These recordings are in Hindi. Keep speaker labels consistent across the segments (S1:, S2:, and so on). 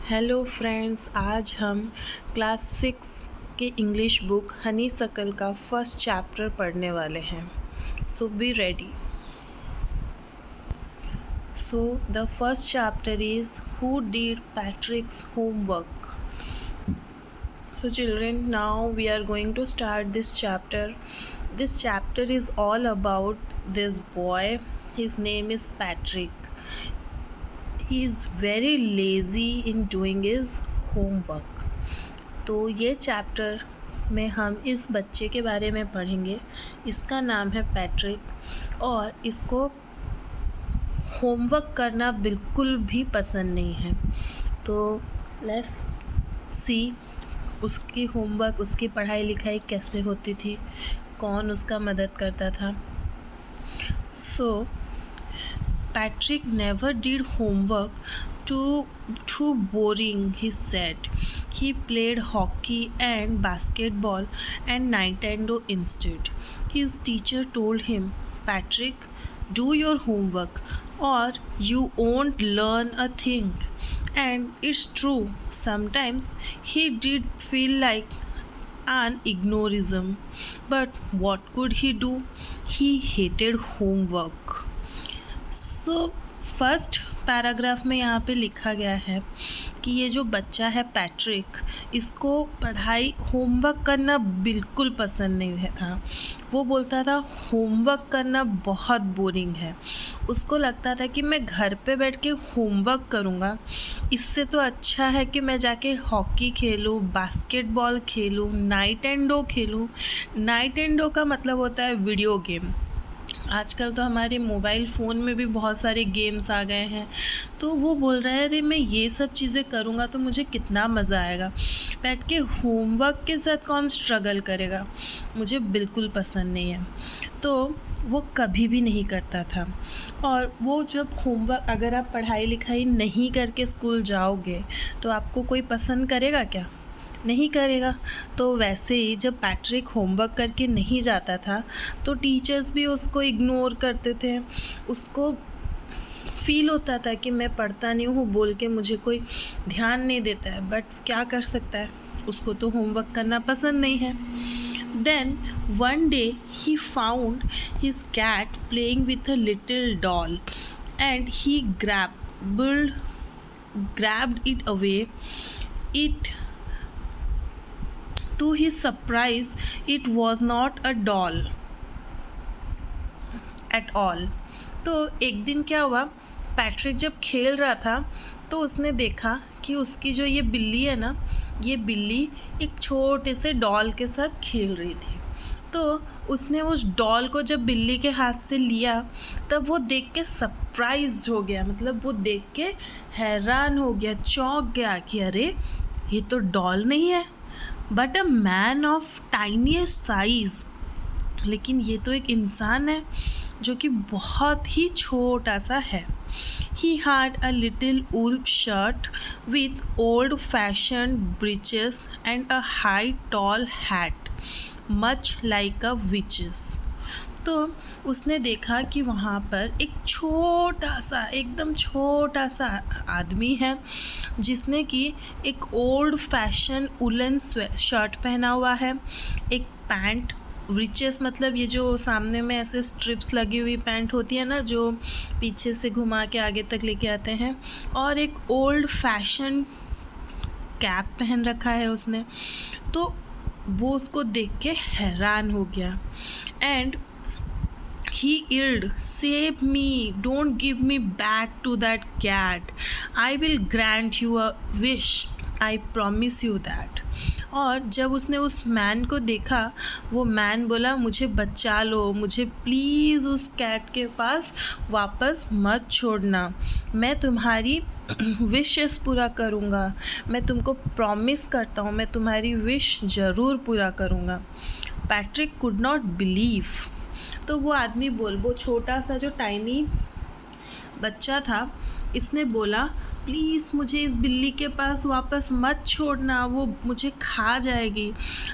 S1: हेलो फ्रेंड्स, आज हम क्लास 6 के इंग्लिश बुक हनीसकल का फर्स्ट चैप्टर पढ़ने वाले हैं। So be ready. So the first chapter is who did Patrick's homework. So children, now we are going to start this chapter. This chapter is all about this boy. His name is Patrick. He is very lazy in doing his homework. तो ये चैप्टर में हम इस बच्चे के बारे में पढ़ेंगे। इसका नाम है पैट्रिक और इसको होमवर्क करना बिल्कुल भी पसंद नहीं है। तो लेट्स सी उसकी होमवर्क, उसकी पढ़ाई लिखाई कैसे होती थी, कौन उसका मदद करता था। So Patrick never did homework too boring, he said. He played hockey and basketball and Nintendo instead. His teacher told him, Patrick, do your homework or you won't learn a thing. And it's true, sometimes he did feel like an ignorism. But what could he do? He hated homework. So first paragraph में यहाँ पे लिखा गया है कि ये जो बच्चा है पैट्रिक, इसको पढ़ाई होमवर्क करना बिल्कुल पसंद नहीं था। वो बोलता था होमवर्क करना बहुत बोरिंग है। उसको लगता था कि मैं घर पे बैठ के होमवर्क करूँगा, इससे तो अच्छा है कि मैं जाके हॉकी खेलूँ, बास्केटबॉल खेलूँ, नाइटेंडो खेलूँ। नाइटेंडो का मतलब होता है वीडियो गेम। आजकल तो हमारे मोबाइल फ़ोन में भी बहुत सारे गेम्स आ गए हैं। तो वो बोल रहा है, अरे मैं ये सब चीज़ें करूँगा तो मुझे कितना मज़ा आएगा, बैठ के होमवर्क के साथ कौन स्ट्रगल करेगा, मुझे बिल्कुल पसंद नहीं है। तो वो कभी भी नहीं करता था। और वो जब होमवर्क, अगर आप पढ़ाई लिखाई नहीं करके स्कूल जाओगे तो आपको कोई पसंद करेगा क्या? नहीं करेगा। तो वैसे ही जब पैट्रिक होमवर्क करके नहीं जाता था तो टीचर्स भी उसको इग्नोर करते थे। उसको फील होता था कि मैं पढ़ता नहीं हूँ बोल के मुझे कोई ध्यान नहीं देता है, बट क्या कर सकता है, उसको तो होमवर्क करना पसंद नहीं है। Then one day he found his cat playing with a little doll and he grabbed it away. To his surprise, it was not a doll at all. तो एक दिन क्या हुआ, पैट्रिक जब खेल रहा था तो उसने देखा कि उसकी जो ये बिल्ली है ना, ये बिल्ली एक छोटे से डॉल के साथ खेल रही थी। तो उसने उस डॉल को जब बिल्ली के हाथ से लिया तब वो देख के सरप्राइज हो गया, मतलब वो देख के हैरान हो गया, चौंक गया कि अरे ये तो डॉल नहीं है but a man of tiniest size. लेकिन ये तो एक इंसान है जो कि बहुत ही छोटा सा है। He had a little wool shirt with old fashion breeches and a high tall hat much like a witches. तो उसने देखा कि वहाँ पर एक छोटा सा, एकदम छोटा सा आदमी है जिसने कि एक ओल्ड फैशन वुलन शर्ट पहना हुआ है, एक पैंट, रिचेस मतलब ये जो सामने में ऐसे स्ट्रिप्स लगी हुई पैंट होती है ना, जो पीछे से घुमा के आगे तक लेके आते हैं, और एक ओल्ड फैशन कैप पहन रखा है उसने। तो वो उसको देख के हैरान हो गया। And he yelled, save me, don't give me back to that cat. I will grant you a wish. I promise you that. और जब उसने उस मैन को देखा, वो मैन बोला, मुझे बचा लो, मुझे प्लीज़ उस कैट के पास वापस मत छोड़ना, मैं तुम्हारी विशेस पूरा करूँगा, मैं तुमको प्रॉमिस करता हूँ, मैं तुम्हारी विश ज़रूर पूरा करूँगा। Patrick could not believe. तो वो आदमी वो छोटा सा जो टाइनी बच्चा था, इसने बोला, प्लीज़ मुझे इस बिल्ली के पास वापस मत छोड़ना, वो मुझे खा जाएगी,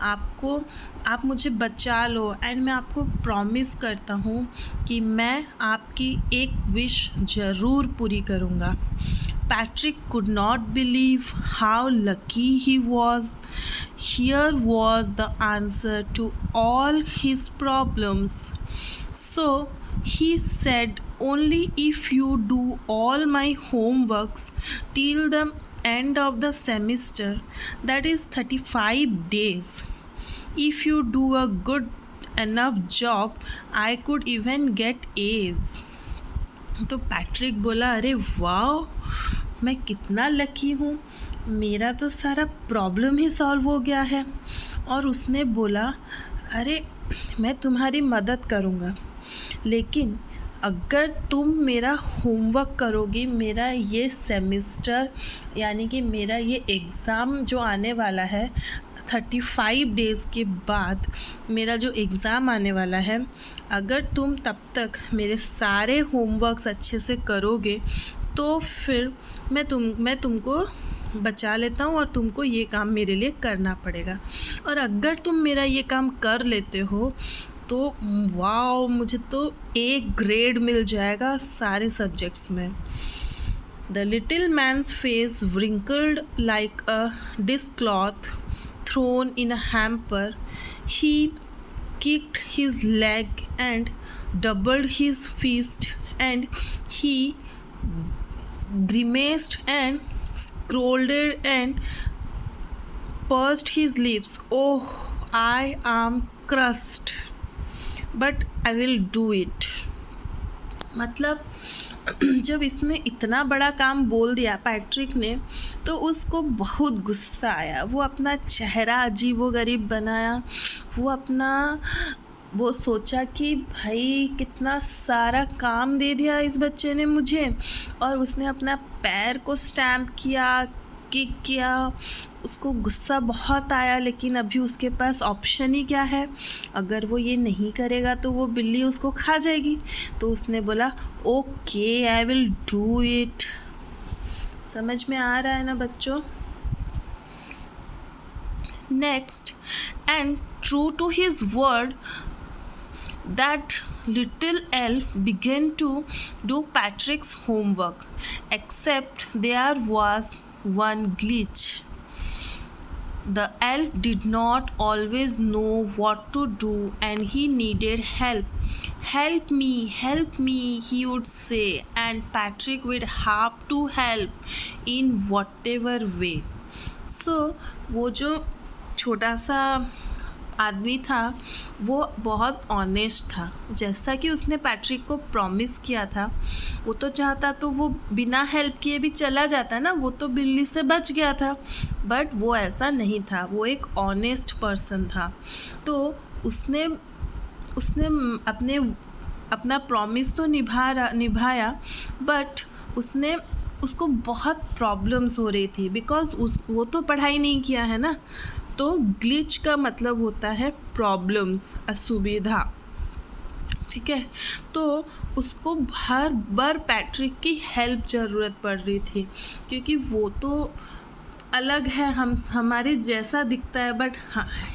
S1: आप मुझे बचा लो, एंड मैं आपको प्रॉमिस करता हूँ कि मैं आपकी एक विश ज़रूर पूरी करूँगा। Patrick could not believe how lucky he was. Here was the answer to all his problems. So he said, only if you do all my homeworks till the end of the semester, that is 35 days. If you do a good enough job, I could even get A's. तो पैट्रिक बोला, अरे वाह, मैं कितना लकी हूँ, मेरा तो सारा प्रॉब्लम ही सॉल्व हो गया है. और उसने बोला, अरे मैं तुम्हारी मदद करूँगा, लेकिन अगर तुम मेरा होमवर्क करोगी, मेरा ये सेमेस्टर यानी कि मेरा ये एग्ज़ाम जो आने वाला है 35 डेज़ के बाद मेरा जो एग्ज़ाम आने वाला है, अगर तुम तब तक मेरे सारे होमवर्क्स अच्छे से करोगे तो फिर मैं तुमको बचा लेता हूँ और तुमको ये काम मेरे लिए करना पड़ेगा. और अगर तुम मेरा ये काम कर लेते हो तो वाओ, मुझे तो A ग्रेड मिल जाएगा सारे सब्जेक्ट्स में. The little man's face wrinkled like a dishcloth thrown in a hamper. He kicked his leg and doubled his fist, and he grimaced and scolded and pursed his lips. Oh, I am crushed, but I will do it. मतलब जब इसने इतना बड़ा काम बोल दिया पैट्रिक ने, तो उसको बहुत गुस्सा आया. वो अपना चेहरा अजीबोगरीब बनाया. वो सोचा कि भाई कितना सारा काम दे दिया इस बच्चे ने मुझे. और उसने अपना पैर को स्टैम्प किया, किक किया. उसको गुस्सा बहुत आया, लेकिन अभी उसके पास ऑप्शन ही क्या है, अगर वो ये नहीं करेगा तो वो बिल्ली उसको खा जाएगी. तो उसने बोला, okay, I will do it. समझ में आ रहा है ना बच्चों? Next, and true to his word, that little elf began to do Patrick's homework, except there was one glitch. The elf did not always know what to do and he needed help. Help me, he would say, and Patrick would have to help in whatever way. So वो जो छोटा सा आदमी था वो बहुत ऑनेस्ट था. जैसा कि उसने पैट्रिक को प्रॉमिस किया था, वो तो चाहता तो वो बिना हेल्प किए भी चला जाता ना, वो तो बिल्ली से बच गया था. बट वो ऐसा नहीं था, वो एक ऑनेस्ट पर्सन था. तो उसने अपना प्रॉमिस तो निभाया, बट उसको बहुत प्रॉब्लम्स हो रही थी, बिकॉज वो तो पढ़ाई नहीं किया है ना. तो ग्लिच का मतलब होता है प्रॉब्लम्स, असुविधा. ठीक है, तो उसको हर बार पैट्रिक की हेल्प ज़रूरत पड़ रही थी, क्योंकि वो तो अलग है, हमारे जैसा दिखता है, बट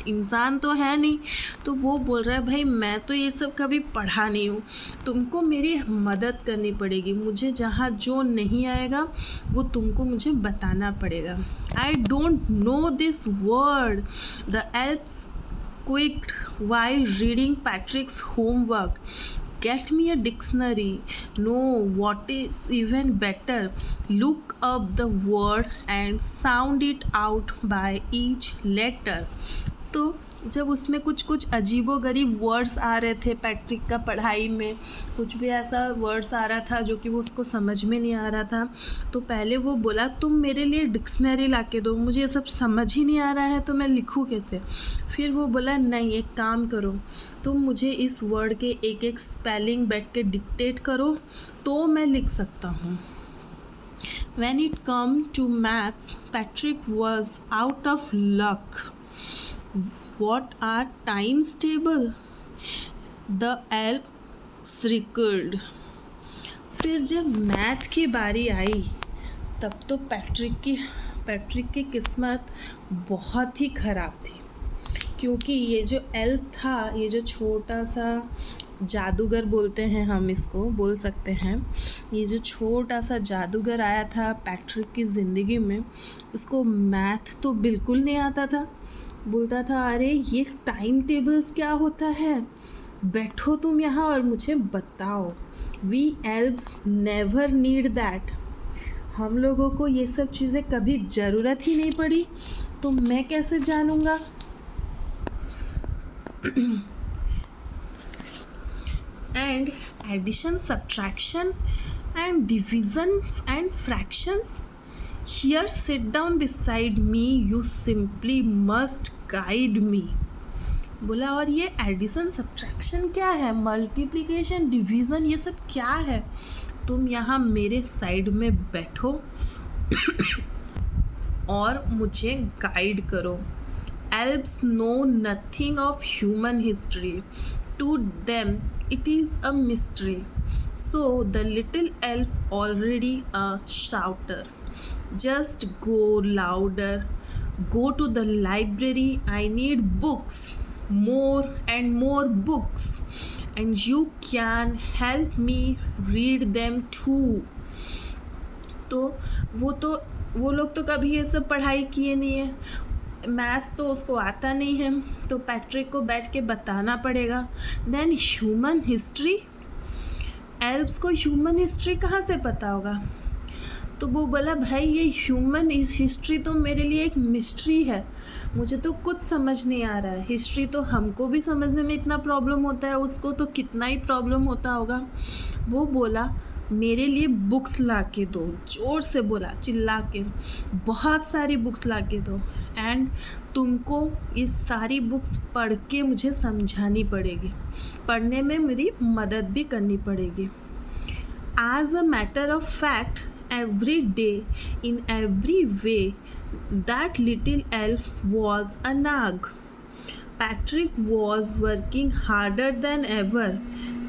S1: इंसान तो है नहीं. तो वो बोल रहा है, भाई मैं तो ये सब कभी पढ़ा नहीं हूँ, तुमको मेरी मदद करनी पड़ेगी. मुझे जहाँ जो नहीं आएगा वो तुमको मुझे बताना पड़ेगा. I don't know this word, the elf squeaked while reading Patrick's homework. Get me a dictionary. No, what is even better, look up the word and sound it out by each letter. तो जब उसमें कुछ अजीबोगरीब वर्ड्स आ रहे थे पैट्रिक का पढ़ाई में, कुछ भी ऐसा वर्ड्स आ रहा था जो कि वो उसको समझ में नहीं आ रहा था, तो पहले वो बोला, तुम मेरे लिए डिक्शनरी ला के दो, मुझे ये सब समझ ही नहीं आ रहा है तो मैं लिखूँ कैसे. फिर वो बोला, नहीं, एक काम करो, तुम मुझे इस वर्ड के एक एक स्पेलिंग बैठ के डिक्टेट करो तो मैं लिख सकता हूँ. When it come to maths, Patrick was out of luck. What are times table? The elf shrieked. फिर जब मैथ की बारी आई तब तो पैट्रिक की किस्मत बहुत ही ख़राब थी, क्योंकि ये जो एल्फ था, ये जो छोटा सा जादूगर बोलते हैं, हम इसको बोल सकते हैं। ये जो छोटा सा जादूगर आया था पैट्रिक की ज़िंदगी में, उसको मैथ तो बिल्कुल नहीं आता था। बोलता था अरे ये टाइम टेबल्स क्या होता है, बैठो तुम यहाँ और मुझे बताओ। We elves never need that. हम लोगों को ये सब चीज़ें कभी ज़रूरत ही नहीं पड़ी, तो मैं कैसे जानूँगा। And addition, subtraction and division and fractions. Here sit down beside me, you simply must guide me. बोला और ये एडिशन सब्ट्रैक्शन क्या है, मल्टीप्लिकेशन डिवीज़न, ये सब क्या है, तुम यहाँ मेरे साइड में बैठो और मुझे गाइड करो। Elves know nothing of human history. To them, it is a mystery. So the little elf, already a shouter, just go louder. Go to the library. I need books, more and more books, and you can help me read them too. तो वो लोग तो कभी ये सब पढ़ाई किए नहीं है, मैथ्स तो उसको आता नहीं है, तो पैट्रिक को बैठ के बताना पड़ेगा। देन ह्यूमन हिस्ट्री, एल्व्स को ह्यूमन हिस्ट्री कहाँ से पता होगा। तो वो बोला भाई ये ह्यूमन हिस्ट्री तो मेरे लिए एक मिस्ट्री है, मुझे तो कुछ समझ नहीं आ रहा है। हिस्ट्री तो हमको भी समझने में इतना प्रॉब्लम होता है, उसको तो कितना ही प्रॉब्लम होता होगा। वो बोला मेरे लिए बुक्स ला के दो, ज़ोर से बोला चिल्ला के, बहुत सारी बुक्स ला के दो, एंड तुमको ये सारी बुक्स पढ़ के मुझे समझानी पड़ेगी, पढ़ने में मेरी मदद भी करनी पड़ेगी। As a matter of fact, every day, in every way, that little elf was a nag. Patrick was working harder than ever,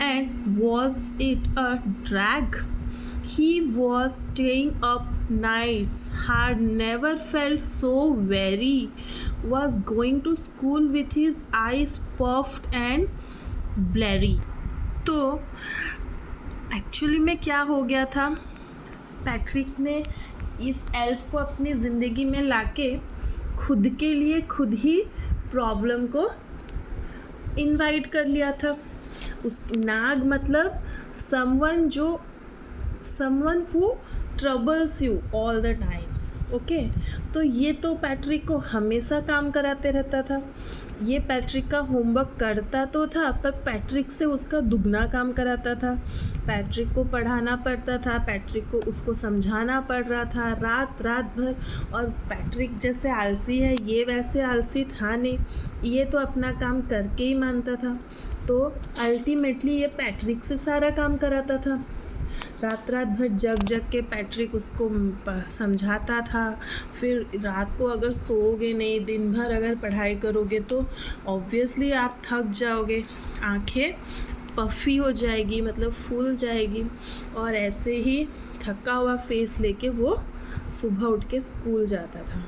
S1: and was it a drag? He was staying up nights, had never felt so weary, was going to school with his eyes puffed and blurry. तो एक्चुअली में क्या हो गया था, पैट्रिक ने इस एल्फ को अपनी ज़िंदगी में लाके खुद के लिए खुद ही प्रॉब्लम को इनवाइट कर लिया था। उस नाग मतलब someone who troubles you all the time. Okay, तो ये तो पैट्रिक को हमेशा काम कराते रहता था। ये पैट्रिक का होमवर्क करता तो था, पर पैट्रिक से उसका दुगना काम कराता था। पैट्रिक को पढ़ाना पड़ता था, पैट्रिक को उसको समझाना पड़ रहा था रात भर। और पैट्रिक जैसे आलसी है, ये वैसे आलसी था नहीं, ये तो अपना काम करके ही मानता था। तो अल्टीमेटली ये पैट्रिक से सारा काम कराता था। रात भर जग के पैट्रिक उसको समझाता था। फिर रात को अगर सोओगे नहीं, दिन भर अगर पढ़ाई करोगे तो ऑब्वियसली आप थक जाओगे, आंखें पफ़ी हो जाएगी, मतलब फूल जाएगी, और ऐसे ही थका हुआ फेस लेके वो सुबह उठ के स्कूल जाता था।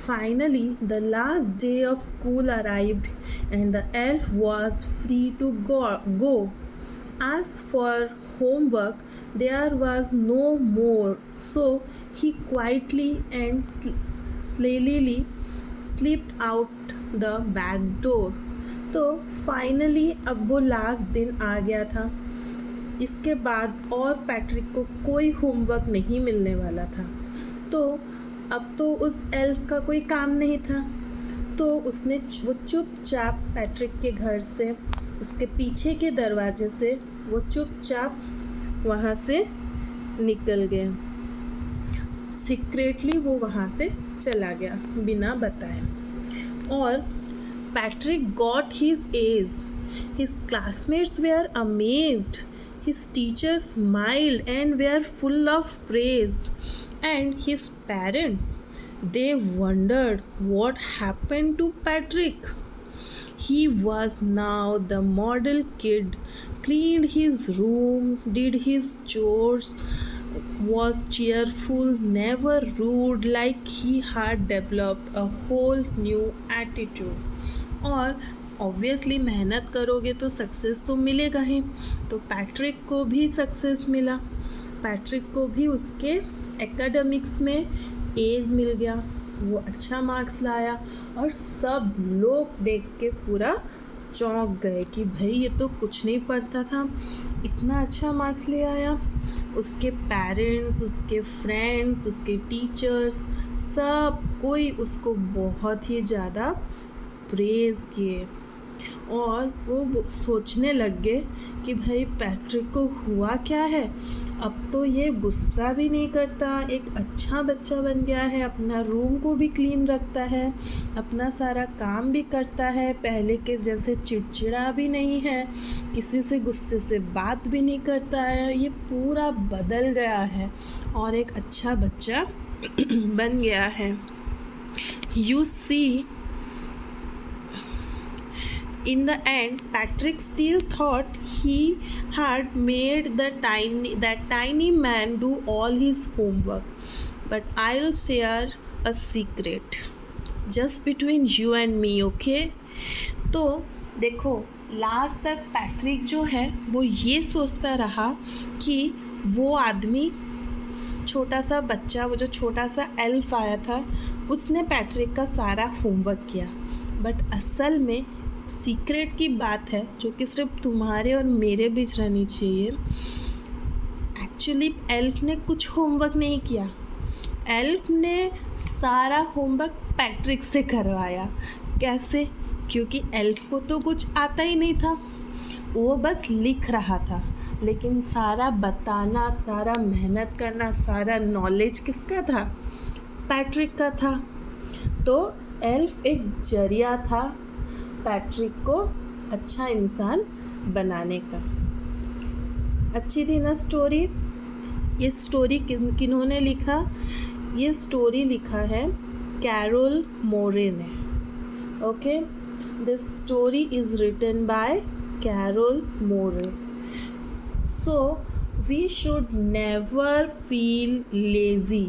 S1: Finally, the last day of school arrived, and the elf was free to go. As for homework, there was no more, so he quietly and slyly slipped out the back door. तो फाइनली अब वो लास्ट दिन आ गया था। इसके बाद और पैट्रिक को कोई होमवर्क नहीं मिलने वाला था। तो अब तो उस एल्फ का कोई काम नहीं था, तो वो चुपचाप पैट्रिक के घर से, उसके पीछे के दरवाजे से वो चुपचाप वहाँ से निकल गया। सीक्रेटली वो वहाँ से चला गया बिना बताए। और Patrick got his A's. His classmates were amazed. His teachers smiled and were full of praise. And his parents, they wondered what happened to Patrick. He was now the model kid, cleaned his room, did his chores, was cheerful, never rude, like he had developed a whole new attitude. और ऑब्वियसली मेहनत करोगे तो सक्सेस तो मिलेगा ही। तो पैट्रिक को भी सक्सेस मिला, पैट्रिक को भी उसके एकेडमिक्स में एज मिल गया, वो अच्छा मार्क्स लाया और सब लोग देख के पूरा चौंक गए कि भाई ये तो कुछ नहीं पढ़ता था, इतना अच्छा मार्क्स ले आया। उसके पेरेंट्स, उसके फ्रेंड्स, उसके टीचर्स, सब कोई उसको बहुत ही ज़्यादा प्रेज़ किए और वो सोचने लग गए कि भाई पैट्रिक को हुआ क्या है, अब तो ये गुस्सा भी नहीं करता, एक अच्छा बच्चा बन गया है, अपना रूम को भी क्लीन रखता है, अपना सारा काम भी करता है, पहले के जैसे चिड़चिड़ा भी नहीं है, किसी से गुस्से से बात भी नहीं करता है, ये पूरा बदल गया है और एक अच्छा बच्चा बन गया है। You see, in the end, Patrick still thought he had made that tiny man do all his homework. But I'll share a secret, just between you and me, okay? तो देखो, लास्ट तक पैट्रिक जो है वो ये सोचता रहा कि वो आदमी, छोटा सा बच्चा, वो जो छोटा सा एल्फ आया था, उसने पैट्रिक का सारा होमवर्क किया। बट असल में सीक्रेट की बात है जो कि सिर्फ तुम्हारे और मेरे बीच रहनी चाहिए। एक्चुअली एल्फ ने कुछ होमवर्क नहीं किया, एल्फ ने सारा होमवर्क पैट्रिक से करवाया। कैसे? क्योंकि एल्फ को तो कुछ आता ही नहीं था, वो बस लिख रहा था, लेकिन सारा बताना, सारा मेहनत करना, सारा नॉलेज किसका था? पैट्रिक का था। तो एल्फ एक जरिया था पैट्रिक को अच्छा इंसान बनाने का। अच्छी थी ना स्टोरी? ये स्टोरी किन्होंने लिखा? ये स्टोरी लिखा है कैरोल मोरे ने। Okay, this story is written by Carol Moore. So we should never feel lazy,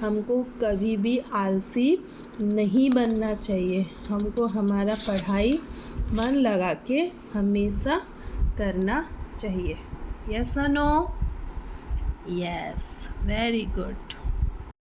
S1: हमको कभी भी आलसी नहीं बनना चाहिए, हमको हमारा पढ़ाई मन लगा के हमेशा करना चाहिए। यस और नो? Yes, very good.